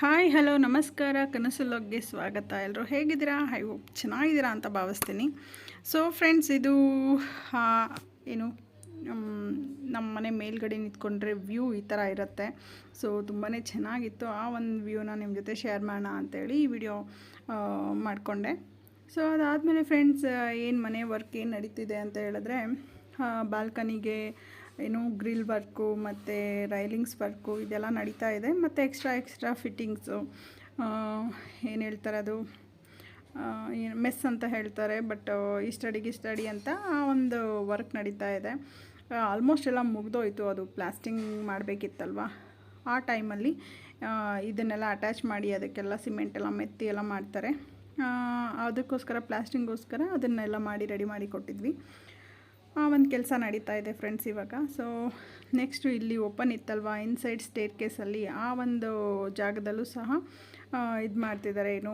Hi hello ನಮಸ್ಕಾರ ಕನಸು ಲಾಗ್ಗೆ ಸ್ವಾಗತ. ಎಲ್ಲರೂ ಹೇಗಿದ್ದೀರಾ? ಐ ಹೋಪ್ ಚೆನ್ನಾಗಿದ್ದೀರಾ ಅಂತ ಭಾವಿಸ್ತೀನಿ. ಸೊ ಫ್ರೆಂಡ್ಸ್, ಇದು ಏನು ನಮ್ಮ ಮನೆ ಮೇಲ್ಗಡೆ ನಿಂತ್ಕೊಂಡ್ರೆ ವ್ಯೂ ಈ ಥರ ಇರುತ್ತೆ. ಸೊ ತುಂಬಾ ಚೆನ್ನಾಗಿತ್ತು. ಆ ಒಂದು ವ್ಯೂನ ನಿಮ್ಮ ಜೊತೆ ಶೇರ್ ಮಾಡೋಣ ಅಂಥೇಳಿ ಈ ವಿಡಿಯೋ ಮಾಡಿಕೊಂಡೆ. ಸೊ ಅದಾದಮೇಲೆ ಫ್ರೆಂಡ್ಸ್, ಏನು ಮನೆ ವರ್ಕ್ ಏನು ನಡೀತಿದೆ ಅಂತ ಹೇಳಿದ್ರೆ, ಬಾಲ್ಕನಿಗೆ ಏನು ಗ್ರಿಲ್ ವರ್ಕು ಮತ್ತು ರೈಲಿಂಗ್ಸ್ ವರ್ಕು ಇದೆಲ್ಲ ನಡೀತಾ ಇದೆ. ಮತ್ತು ಎಕ್ಸ್ಟ್ರಾ ಫಿಟ್ಟಿಂಗ್ಸು, ಏನು ಹೇಳ್ತಾರೆ ಅದು, ಮೆಸ್ ಅಂತ ಹೇಳ್ತಾರೆ, ಬಟ್ ಇಷ್ಟಡಿ ಅಂತ ಆ ಒಂದು ವರ್ಕ್ ನಡೀತಾ ಇದೆ. ಆಲ್ಮೋಸ್ಟ್ ಎಲ್ಲ ಮುಗ್ದೋಯ್ತು. ಅದು ಪ್ಲಾಸ್ಟಿಂಗ್ ಮಾಡಬೇಕಿತ್ತಲ್ವ, ಆ ಟೈಮಲ್ಲಿ ಇದನ್ನೆಲ್ಲ ಅಟ್ಯಾಚ್ ಮಾಡಿ ಅದಕ್ಕೆಲ್ಲ ಸಿಮೆಂಟ್ ಎಲ್ಲ ಮೆತ್ತಿ ಎಲ್ಲ ಮಾಡ್ತಾರೆ. ಅದಕ್ಕೋಸ್ಕರ ಪ್ಲಾಸ್ಟಿಂಗೋಸ್ಕರ ಅದನ್ನೆಲ್ಲ ಮಾಡಿ ರೆಡಿ ಮಾಡಿ ಕೊಟ್ಟಿದ್ವಿ. ಒಂದು ಕೆಲಸ ನಡೀತಾ ಇದೆ ಫ್ರೆಂಡ್ಸ್ ಇವಾಗ. ಸೊ ನೆಕ್ಸ್ಟು ಇಲ್ಲಿ ಓಪನ್ ಇತ್ತಲ್ವ, ಇನ್ಸೈಡ್ ಸ್ಟೇರ್ ಕೇಸಲ್ಲಿ ಆ ಒಂದು ಜಾಗದಲ್ಲೂ ಸಹ ಇದು ಮಾಡ್ತಿದ್ದಾರೆ, ಏನು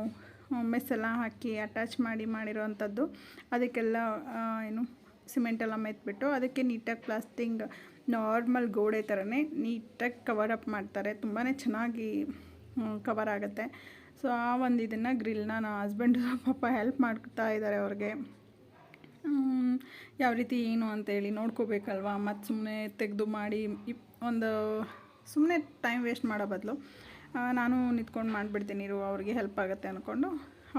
ಮೆಸ್ಸೆಲ್ಲ ಹಾಕಿ ಅಟ್ಯಾಚ್ ಮಾಡಿರೋವಂಥದ್ದು. ಅದಕ್ಕೆಲ್ಲ ಏನು ಸಿಮೆಂಟೆಲ್ಲ ಮೆತ್ಬಿಟ್ಟು ಅದಕ್ಕೆ ನೀಟಾಗಿ ಪ್ಲಾಸ್ಟಿಂಗ್ ನಾರ್ಮಲ್ ಗೋಡೆ ಥರನೇ ನೀಟಾಗಿ ಕವರ್ ಅಪ್ ಮಾಡ್ತಾರೆ. ತುಂಬಾ ಚೆನ್ನಾಗಿ ಕವರ್ ಆಗುತ್ತೆ. ಸೊ ಆ ಒಂದು ಇದನ್ನು ಗ್ರಿಲ್ನ ನನ್ನ ಹಸ್ಬೆಂಡು ಪಾಪ ಹೆಲ್ಪ್ ಮಾಡ್ತಾ ಇದ್ದಾರೆ ಅವ್ರಿಗೆ. ಯಾವ ರೀತಿ ಏನು ಅಂತೇಳಿ ನೋಡ್ಕೋಬೇಕಲ್ವ, ಮತ್ತು ಸುಮ್ಮನೆ ತೆಗೆದು ಮಾಡಿ ಒಂದು ಸುಮ್ಮನೆ ಟೈಮ್ ವೇಸ್ಟ್ ಮಾಡೋ ಬದಲು ನಾನು ನಿಂತ್ಕೊಂಡು ಮಾಡಿಬಿಡ್ತೀನಿ, ಇರು ಅವ್ರಿಗೆ ಹೆಲ್ಪ್ ಆಗುತ್ತೆ ಅಂದ್ಕೊಂಡು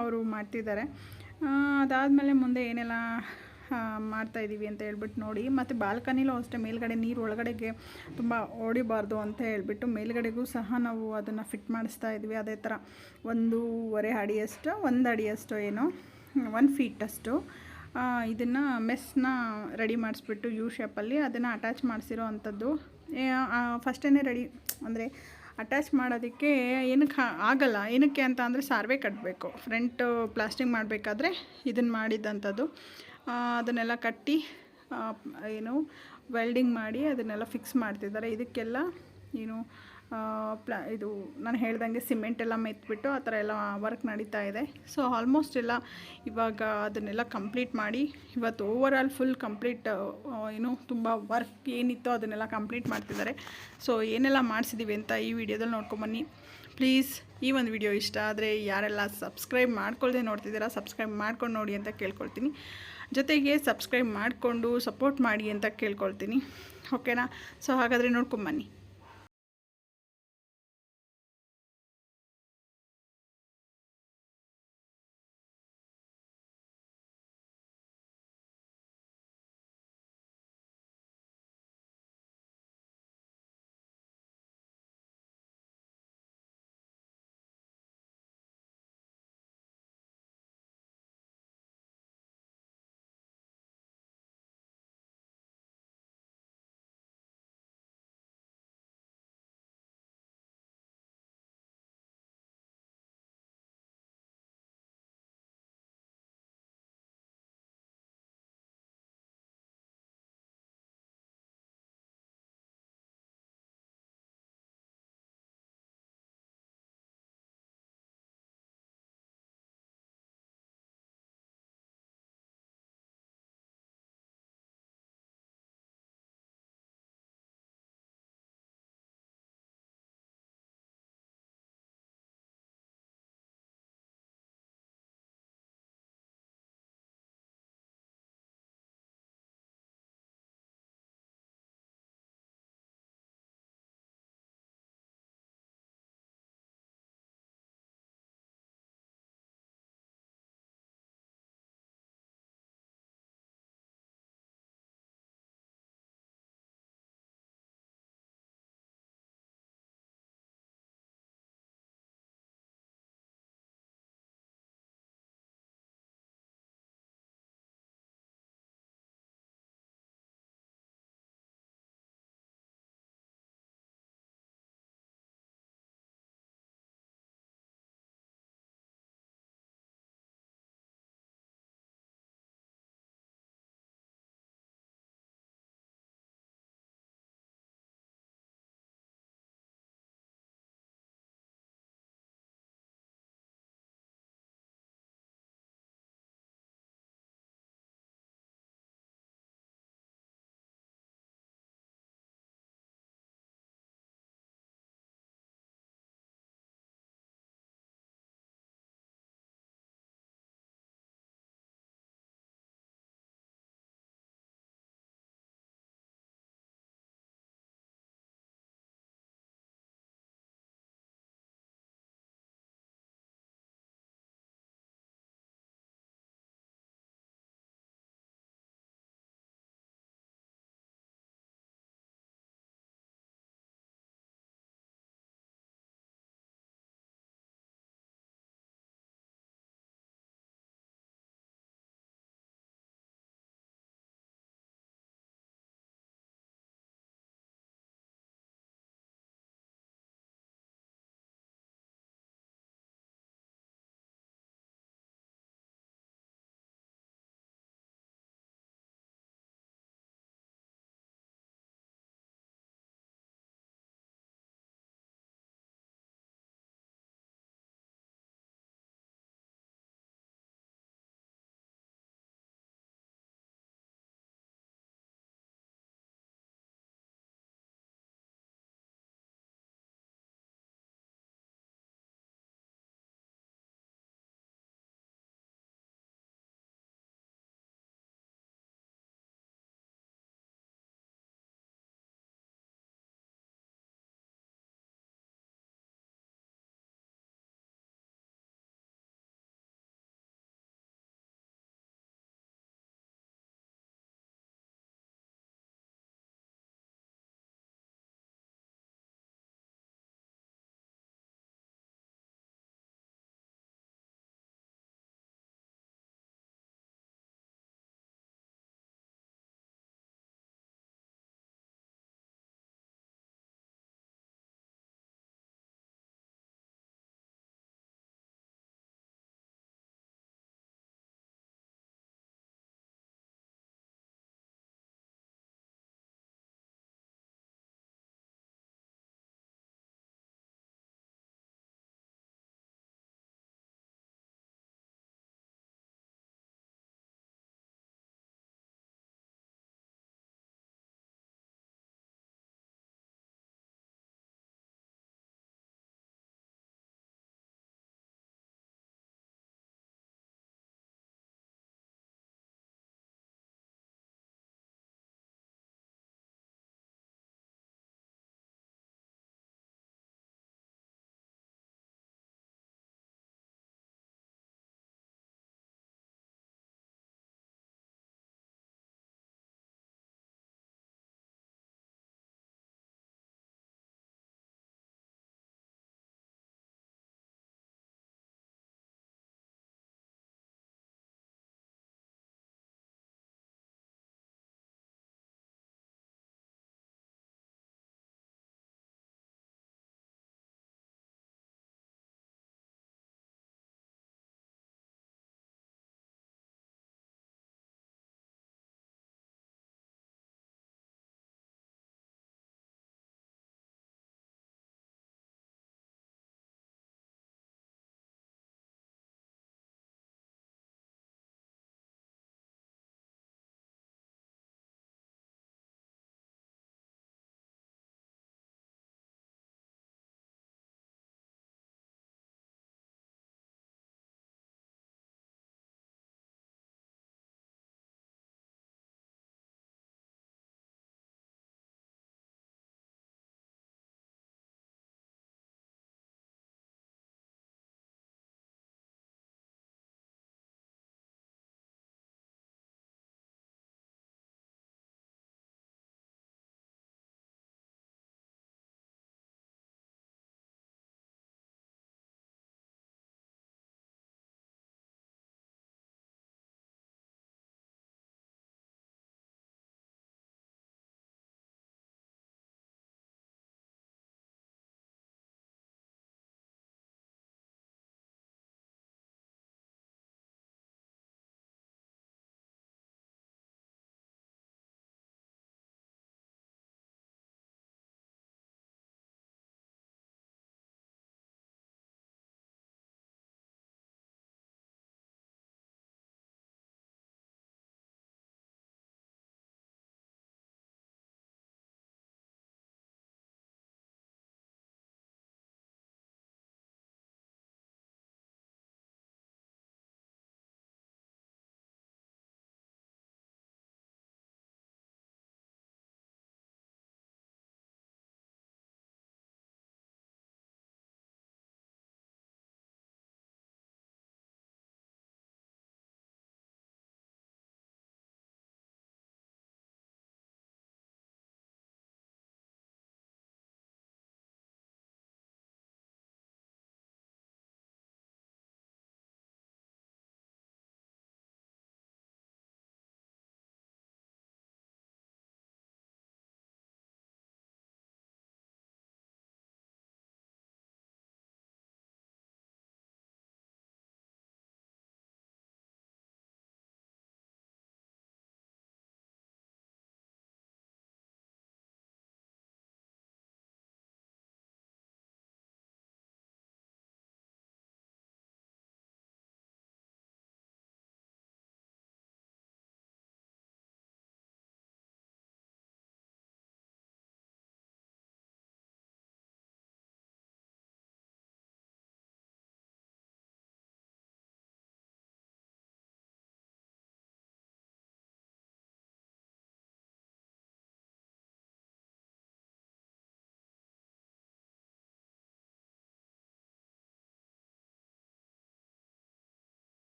ಅವರು ಮಾಡ್ತಿದ್ದಾರೆ. ಅದಾದಮೇಲೆ ಮುಂದೆ ಏನೆಲ್ಲ ಮಾಡ್ತಾಯಿದ್ದೀವಿ ಅಂತ ಹೇಳ್ಬಿಟ್ಟು ನೋಡಿ. ಮತ್ತು ಬಾಲ್ಕನಿಲೂ ಅಷ್ಟೇ ಮೇಲ್ಗಡೆ ನೀರು ಒಳಗಡೆಗೆ ತುಂಬ ಓಡಿಬಾರ್ದು ಅಂತ ಹೇಳ್ಬಿಟ್ಟು ಮೇಲ್ಗಡೆಗೂ ಸಹ ನಾವು ಅದನ್ನು ಫಿಟ್ ಮಾಡಿಸ್ತಾ ಇದ್ವಿ. ಅದೇ ಥರ 1.5 ಅಡಿಯಷ್ಟು 1 ಅಡಿಯಷ್ಟು ಏನೋ 1 ಫೀಟಷ್ಟು ಇದನ್ನು ಮೆಸ್ನ ರೆಡಿ ಮಾಡಿಸ್ಬಿಟ್ಟು ಯು ಶೇಪಲ್ಲಿ ಅದನ್ನು ಅಟ್ಯಾಚ್ ಮಾಡಿಸಿರೋ ಅಂಥದ್ದು. ಫಸ್ಟೇ ರೆಡಿ ಅಂದರೆ ಅಟ್ಯಾಚ್ ಮಾಡೋದಕ್ಕೆ ಏನಕ್ಕೆ ಆಗಲ್ಲ, ಏನಕ್ಕೆ ಅಂತ ಅಂದರೆ ಸಾರ್ವೆ ಕಟ್ಟಬೇಕು. ಫ್ರಂಟ್ ಪ್ಲಾಸ್ಟಿಂಗ್ ಮಾಡಬೇಕಾದ್ರೆ ಇದನ್ನು ಮಾಡಿದ್ದಂಥದ್ದು. ಅದನ್ನೆಲ್ಲ ಕಟ್ಟಿ ಏನು ವೆಲ್ಡಿಂಗ್ ಮಾಡಿ ಅದನ್ನೆಲ್ಲ ಫಿಕ್ಸ್ ಮಾಡ್ತಿದ್ದಾರೆ. ಇದಕ್ಕೆಲ್ಲ ಏನು ಇದು ನಾನು ಹೇಳ್ದಂಗೆ ಸಿಮೆಂಟ್ ಎಲ್ಲ ಮೆತ್ಬಿಟ್ಟು ಆ ಥರ ಎಲ್ಲ ವರ್ಕ್ ನಡೀತಾ ಇದೆ. ಸೊ ಆಲ್ಮೋಸ್ಟ್ ಎಲ್ಲ ಇವಾಗ ಅದನ್ನೆಲ್ಲ ಕಂಪ್ಲೀಟ್ ಮಾಡಿ ಇವತ್ತು ಓವರಾಲ್ ಫುಲ್ ಕಂಪ್ಲೀಟ್ ಏನು ತುಂಬ ವರ್ಕ್ ಏನಿತ್ತೋ ಅದನ್ನೆಲ್ಲ ಕಂಪ್ಲೀಟ್ ಮಾಡ್ತಿದ್ದಾರೆ. ಸೊ ಏನೆಲ್ಲ ಮಾಡಿಸಿದ್ದೀವಿ ಅಂತ ಈ ವಿಡಿಯೋದಲ್ಲಿ ನೋಡ್ಕೊಂಬನ್ನಿ ಪ್ಲೀಸ್. ಈ ಒಂದು ವಿಡಿಯೋ ಇಷ್ಟ ಆದರೆ ಯಾರೆಲ್ಲ ಸಬ್ಸ್ಕ್ರೈಬ್ ಮಾಡ್ಕೊಳ್ದೆ ನೋಡ್ತಿದ್ದೀರಾ, ಸಬ್ಸ್ಕ್ರೈಬ್ ಮಾಡ್ಕೊಂಡು ನೋಡಿ ಅಂತ ಕೇಳ್ಕೊಳ್ತೀನಿ. ಜೊತೆಗೆ ಸಬ್ಸ್ಕ್ರೈಬ್ ಮಾಡಿಕೊಂಡು ಸಪೋರ್ಟ್ ಮಾಡಿ ಅಂತ ಕೇಳ್ಕೊಳ್ತೀನಿ. ಓಕೆನಾ? ಸೊ ಹಾಗಾದರೆ ನೋಡ್ಕೊಂಬನ್ನಿ.